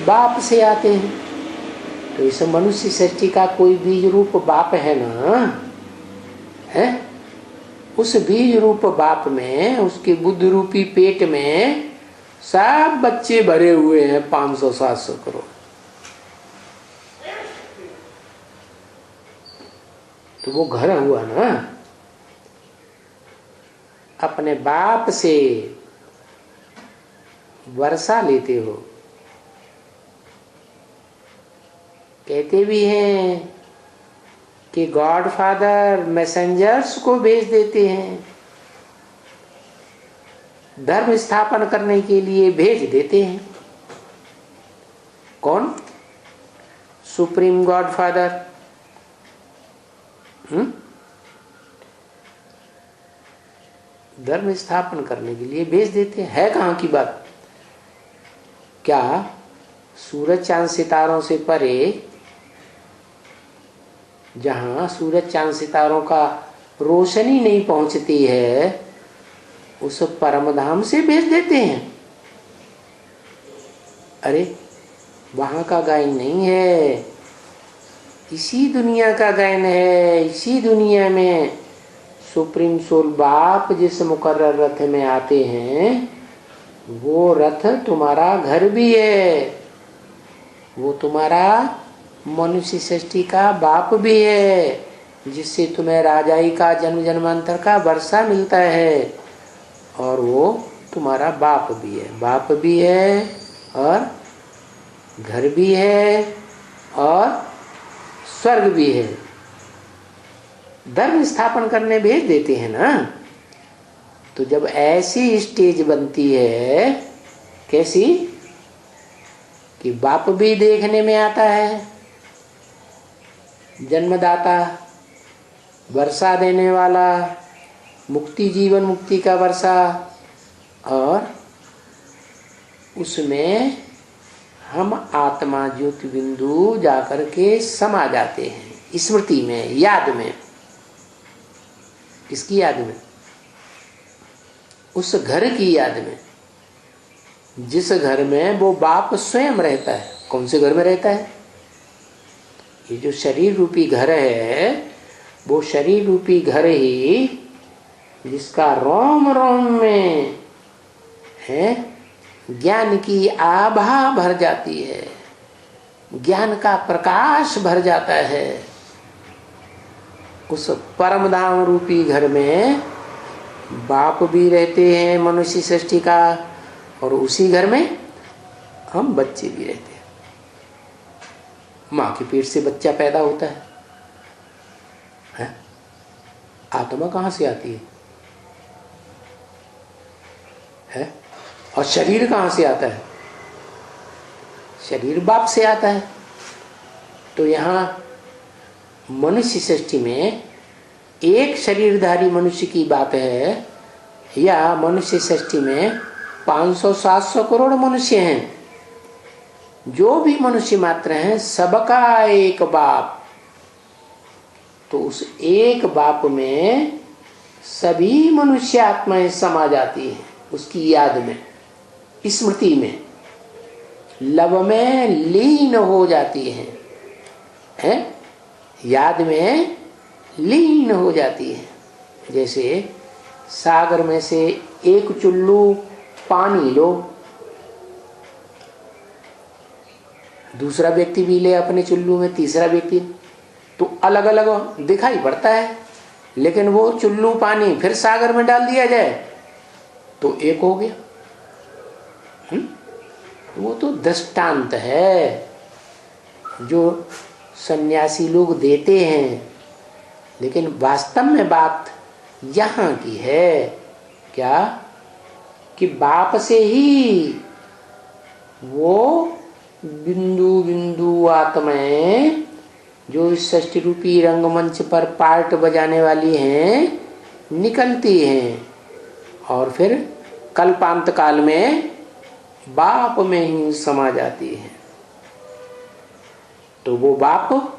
बाप से आते हैं। तो इस मनुष्य सृष्टि का कोई बीज रूप बाप है ना, है? उस बीज रूप बाप में, उसके बुद्ध रूपी पेट में सब बच्चे भरे हुए हैं 500-700 करोड़। तो वो घर हुआ ना। अपने बाप से वर्षा लेते हो। कहते भी हैं कि गॉड फादर मैसेंजर्स को भेज देते हैं, धर्म स्थापन करने के लिए भेज देते हैं। कौन? Supreme God father. धर्म स्थापन करने के लिए भेज देते हैं। है कहाँ की बात? क्या सूरज चांद सितारों से परे, जहां सूरज चांद सितारों का रोशनी नहीं पहुंचती है, उस परम धाम से भेज देते हैं? अरे वहां का गायन नहीं है, इसी दुनिया का गायन है। इसी दुनिया में सुप्रीम सोल बाप जिस मुकर्रर रथ में आते हैं, वो रथ तुम्हारा घर भी है। वो तुम्हारा मनुष्य सृष्टि का बाप भी है, जिससे तुम्हें राजाई का जन्म जन्मांतर का वर्षा मिलता है। और वो तुम्हारा बाप भी है। बाप भी है और घर भी है और स्वर्ग भी है। धर्म स्थापन करने भेज देते हैं ना। तो जब ऐसी स्टेज बनती है, कैसी कि बाप भी देखने में आता है, जन्मदाता, वर्षा देने वाला, मुक्ति, जीवन मुक्ति का वर्षा, और उसमें हम आत्मा ज्योति बिंदु जाकर के समा जाते हैं, स्मृति में, याद में। किसकी याद में? उस घर की याद में, जिस घर में वो बाप स्वयं रहता है। कौन से घर में रहता है? ये जो शरीर रूपी घर है, वो शरीर रूपी घर ही जिसका रोम रोम में है ज्ञान की आभा भर जाती है, ज्ञान का प्रकाश भर जाता है। उस परम धाम रूपी घर में बाप भी रहते हैं मनुष्य सृष्टि का, और उसी घर में हम बच्चे भी रहते हैं। माँ के पेट से बच्चा पैदा होता है? आत्मा कहाँ से आती है? और शरीर कहाँ से आता है? शरीर बाप से आता है। तो यहाँ मनुष्य सृष्टि में एक शरीरधारी मनुष्य की बात है, या मनुष्य सृष्टि में 500-700 करोड़ मनुष्य हैं? जो भी मनुष्य मात्र हैं, सबका एक बाप। तो उस एक बाप में सभी मनुष्य आत्माएं समा जाती हैं, उसकी याद में, स्मृति में, लव में लीन हो जाती हैं, याद में लीन हो जाती है। जैसे सागर में से एक चुल्लू पानी लो, दूसरा व्यक्ति भी ले अपने चुल्लू में, तीसरा व्यक्ति, तो अलग अलग दिखाई पड़ता है। लेकिन वो चुल्लू पानी फिर सागर में डाल दिया जाए तो एक हो गया। वो तो दृष्टांत है जो सन्यासी लोग देते हैं, लेकिन वास्तव में बात यहाँ की है क्या, कि बाप से ही वो बिंदु बिंदु आत्माएं जो इस षष्ठी रूपी रंगमंच पर पार्ट बजाने वाली हैं, निकलती हैं, और फिर कल्पांत काल में बाप में ही समा जाती है। तो वो बाप